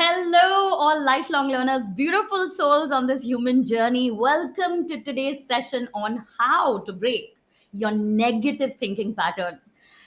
Hello, all lifelong learners, beautiful souls on this human journey. Welcome to today's session on how to break your negative thinking pattern.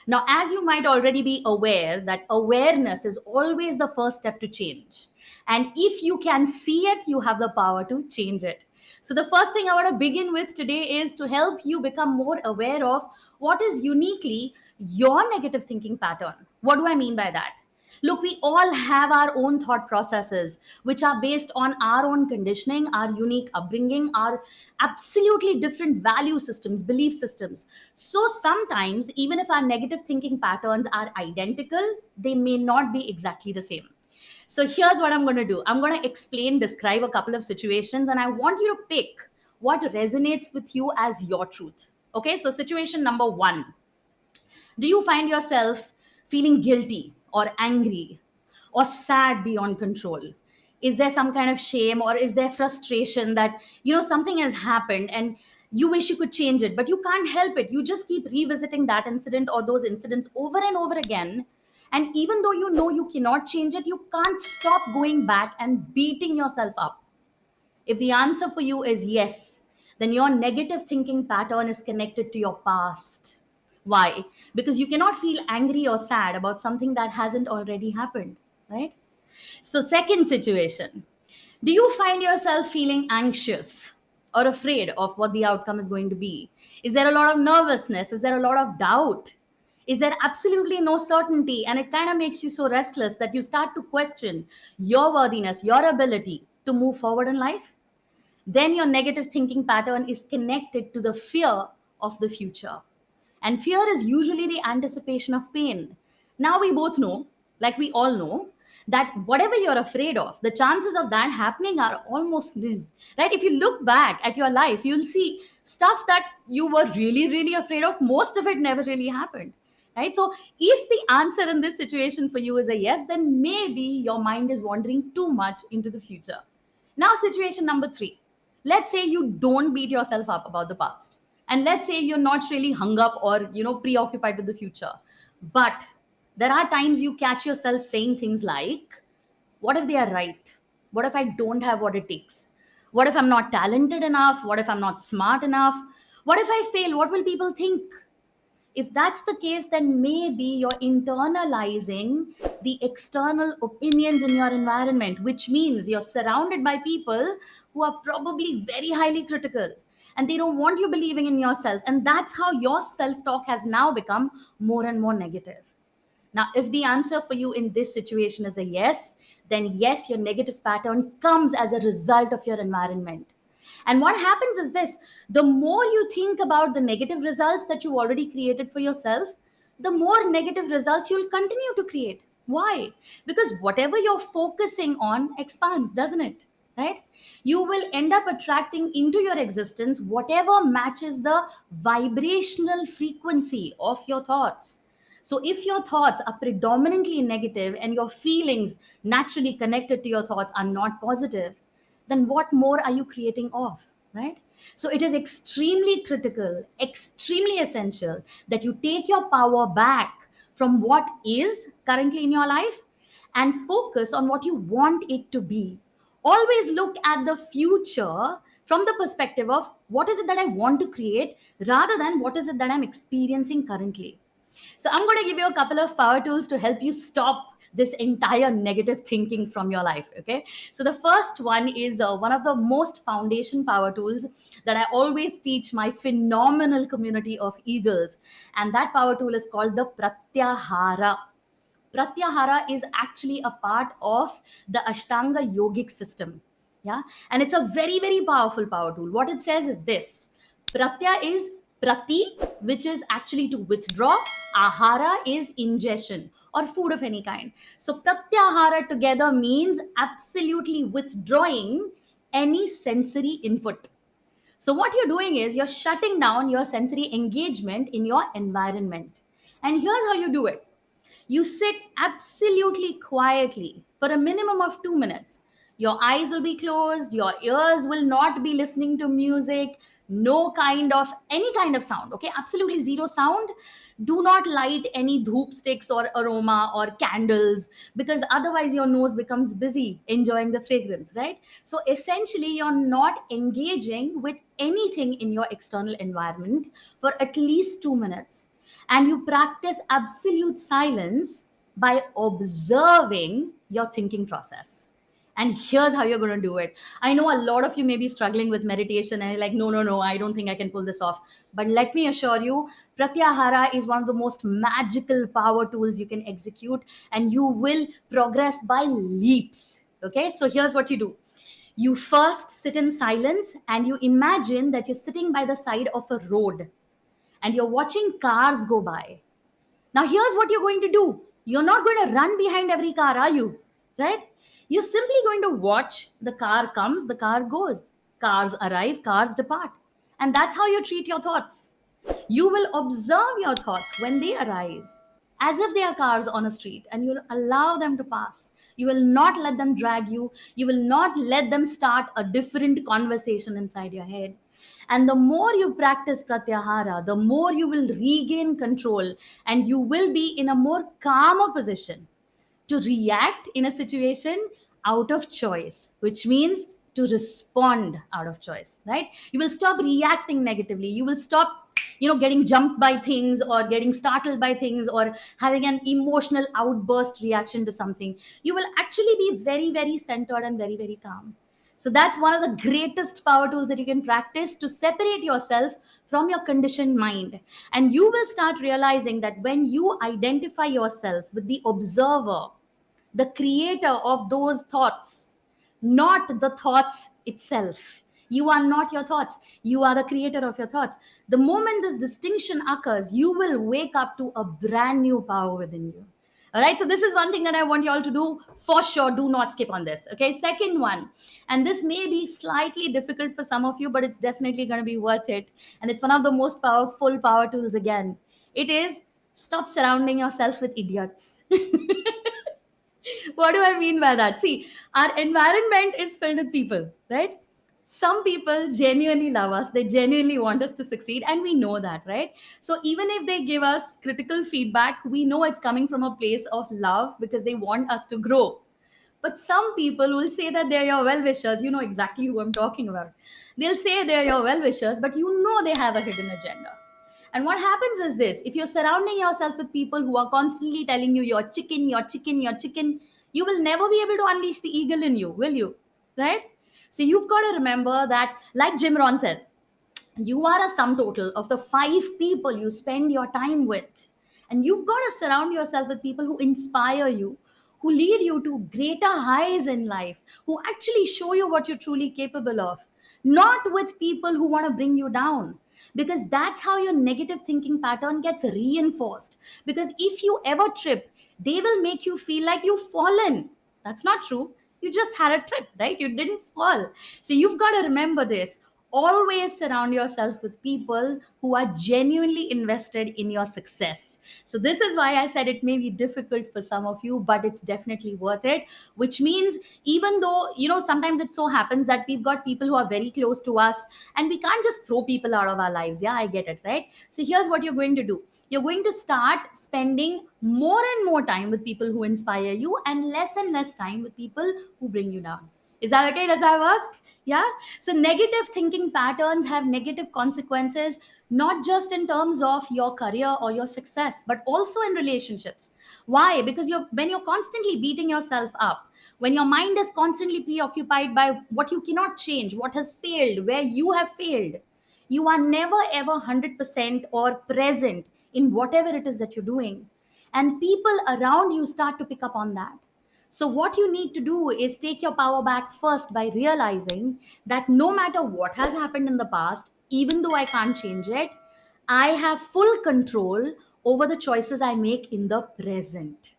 Now, as you might already be aware, that awareness is always the first step to change. And if you can see it, you have the power to change it. So, the first thing I want to begin with today is to help you become more aware of what is uniquely your negative thinking pattern. What do I mean by that? Look, we all have our own thought processes, which are based on our own conditioning, our unique upbringing, our absolutely different value systems, belief systems. So sometimes, even if our negative thinking patterns are identical, they may not be exactly the same. So here's what I'm going to do. I'm going to explain, describe a couple of situations, and I want you to pick what resonates with you as your truth. Okay, so situation number one. Do you find yourself feeling guilty or angry or sad beyond control? Is there some kind of shame, or is there frustration that, something has happened and you wish you could change it, but you can't help it? You just keep revisiting that incident or those incidents over and over again. And even though you know you cannot change it, you can't stop going back and beating yourself up. If the answer for you is yes, then your negative thinking pattern is connected to your past. Why? Because you cannot feel angry or sad about something that hasn't already happened, right? So, second situation. Do you find yourself feeling anxious or afraid of what the outcome is going to be? Is there a lot of nervousness? Is there a lot of doubt? Is there absolutely no certainty? And it kind of makes you so restless that you start to question your worthiness, your ability to move forward in life? Then your negative thinking pattern is connected to the fear of the future. And fear is usually the anticipation of pain. Now we both know, like we all know, that whatever you're afraid of, the chances of that happening are almost nil. Right? If you look back at your life, you'll see stuff that you were really, really afraid of. Most of it never really happened. Right? So if the answer in this situation for you is a yes, then maybe your mind is wandering too much into the future. Now, situation number three. Let's say you don't beat yourself up about the past. And let's say you're not really hung up or, preoccupied with the future. But there are times you catch yourself saying things like, what if they are right? What if I don't have what it takes? What if I'm not talented enough? What if I'm not smart enough? What if I fail? What will people think? If that's the case, then maybe you're internalizing the external opinions in your environment, which means you're surrounded by people who are probably very highly critical and they don't want you believing in yourself. And that's how your self talk has now become more and more negative. Now, if the answer for you in this situation is a yes, then yes, your negative pattern comes as a result of your environment. And what happens is this: the more you think about the negative results that you already created for yourself, the more negative results you'll continue to create. Why? Because whatever you're focusing on expands, doesn't it? Right? You will end up attracting into your existence whatever matches the vibrational frequency of your thoughts. So, if your thoughts are predominantly negative and your feelings naturally connected to your thoughts are not positive, then what more are you creating of? Right? So, it is extremely critical, extremely essential that you take your power back from what is currently in your life and focus on what you want it to be. Always look at the future from the perspective of what is it that I want to create rather than what is it that I'm experiencing currently. So I'm going to give you a couple of power tools to help you stop this entire negative thinking from your life. Okay. So the first one is one of the most foundation power tools that I always teach my phenomenal community of eagles. And that power tool is called the Pratyahara. Pratyahara is actually a part of the Ashtanga yogic system. Yeah. And it's a very, very powerful power tool. What it says is this: Pratya is prati, which is actually to withdraw. Ahara is ingestion or food of any kind. So Pratyahara together means absolutely withdrawing any sensory input. So what you're doing is you're shutting down your sensory engagement in your environment. And here's how you do it: you sit absolutely quietly for a minimum of 2 minutes. Your eyes will be closed, your ears will not be listening to music, no kind of any kind of sound, okay, absolutely zero sound. Do not light any dhoop sticks or aroma or candles, because otherwise your nose becomes busy enjoying the fragrance, right? So essentially you're not engaging with anything in your external environment for at least 2 minutes, and you practice absolute silence by observing your thinking process. And here's how you're going to do it. I know a lot of you may be struggling with meditation and you're like, no, no, no, I don't think I can pull this off. But let me assure you, Pratyahara is one of the most magical power tools you can execute, and you will progress by leaps. Okay, so here's what you do. You first sit in silence and you imagine that you're sitting by the side of a road and you're watching cars go by. Now, here's what you're going to do. You're not going to run behind every car, are you? Right? You're simply going to watch. The car comes, the car goes. Cars arrive, cars depart. And that's how you treat your thoughts. You will observe your thoughts when they arise as if they are cars on a street, and you'll allow them to pass. You will not let them drag you. You will not let them start a different conversation inside your head. And the more you practice pratyahara, the more you will regain control, and you will be in a more calmer position to react in a situation out of choice, which means to respond out of choice, right? You will stop reacting negatively. You will stop, getting jumped by things or getting startled by things or having an emotional outburst reaction to something. You will actually be very, very centered and very, very calm. So that's one of the greatest power tools that you can practice to separate yourself from your conditioned mind. And you will start realizing that when you identify yourself with the observer, the creator of those thoughts, not the thoughts itself. You are not your thoughts. You are the creator of your thoughts. The moment this distinction occurs, you will wake up to a brand new power within you. All right. So, this is one thing that I want you all to do for sure. Do not skip on this. Okay. Second one, and this may be slightly difficult for some of you, but it's definitely going to be worth it. And it's one of the most powerful power tools again. It is stop surrounding yourself with idiots. What do I mean by that? See, our environment is filled with people, right? Some people genuinely love us, they genuinely want us to succeed, and we know that, right? So, even if they give us critical feedback, we know it's coming from a place of love because they want us to grow. But some people will say that they're your well wishers. You know exactly who I'm talking about. They'll say they're your well wishers, but you know they have a hidden agenda. And what happens is this: if you're surrounding yourself with people who are constantly telling you you're chicken, you're chicken, you're chicken, you will never be able to unleash the eagle in you, will you? Right? So you've got to remember that, like Jim Rohn says, you are a sum total of the 5 people you spend your time with. And you've got to surround yourself with people who inspire you, who lead you to greater highs in life, who actually show you what you're truly capable of, not with people who want to bring you down. Because that's how your negative thinking pattern gets reinforced. Because if you ever trip, they will make you feel like you've fallen. That's not true. You just had a trip, right? You didn't fall. So you've got to remember this. Always surround yourself with people who are genuinely invested in your success. So this is why I said it may be difficult for some of you, but it's definitely worth it. Which means, even though, sometimes it so happens that we've got people who are very close to us and we can't just throw people out of our lives. Yeah, I get it, right? So here's what you're going to do. You're going to start spending more and more time with people who inspire you and less time with people who bring you down. Is that okay? Does that work? Yeah. So negative thinking patterns have negative consequences, not just in terms of your career or your success, but also in relationships. Why? Because when you're constantly beating yourself up, when your mind is constantly preoccupied by what you cannot change, what has failed, where you have failed, you are never ever 100% or present in whatever it is that you're doing. And people around you start to pick up on that. So, what you need to do is take your power back first by realizing that no matter what has happened in the past, even though I can't change it, I have full control over the choices I make in the present.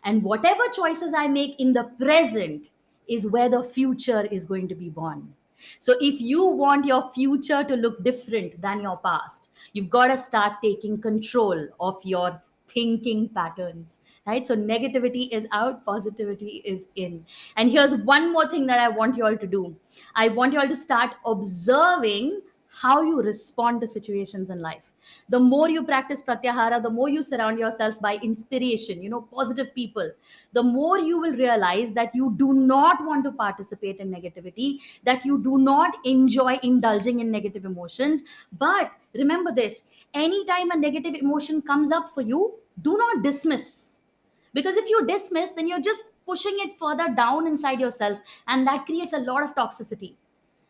And whatever choices I make in the present is where the future is going to be born. So if you want your future to look different than your past, you've got to start taking control of your thinking patterns, right? So negativity is out, positivity is in. And here's one more thing that I want you all to do. I want you all to start observing how you respond to situations in life. The more you practice pratyahara, the more you surround yourself by inspiration, positive people, the more you will realize that you do not want to participate in negativity, that you do not enjoy indulging in negative emotions. But remember this: anytime a negative emotion comes up for you, do not dismiss. Because if you dismiss, then you're just pushing it further down inside yourself, and that creates a lot of toxicity.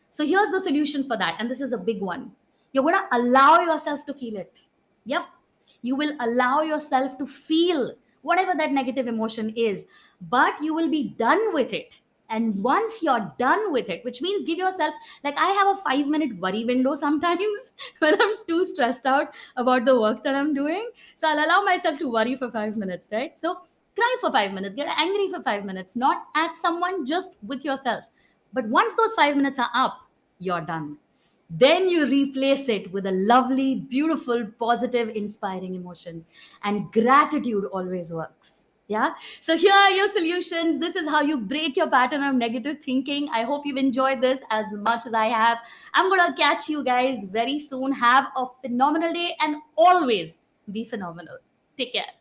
So here's the solution for that, and this is a big one. You're going to allow yourself to feel it. Yep. You will allow yourself to feel whatever that negative emotion is, but you will be done with it. And once you're done with it, which means give yourself, like, I have a 5 minute worry window sometimes when I'm too stressed out about the work that I'm doing. So I'll allow myself to worry for 5 minutes, right? So cry for 5 minutes, get angry for 5 minutes, not at someone, just with yourself. But once those 5 minutes are up, you're done. Then you replace it with a lovely, beautiful, positive, inspiring emotion. And gratitude always works. Yeah. So here are your solutions. This is how you break your pattern of negative thinking. I hope you've enjoyed this as much as I have. I'm going to catch you guys very soon. Have a phenomenal day and always be phenomenal. Take care.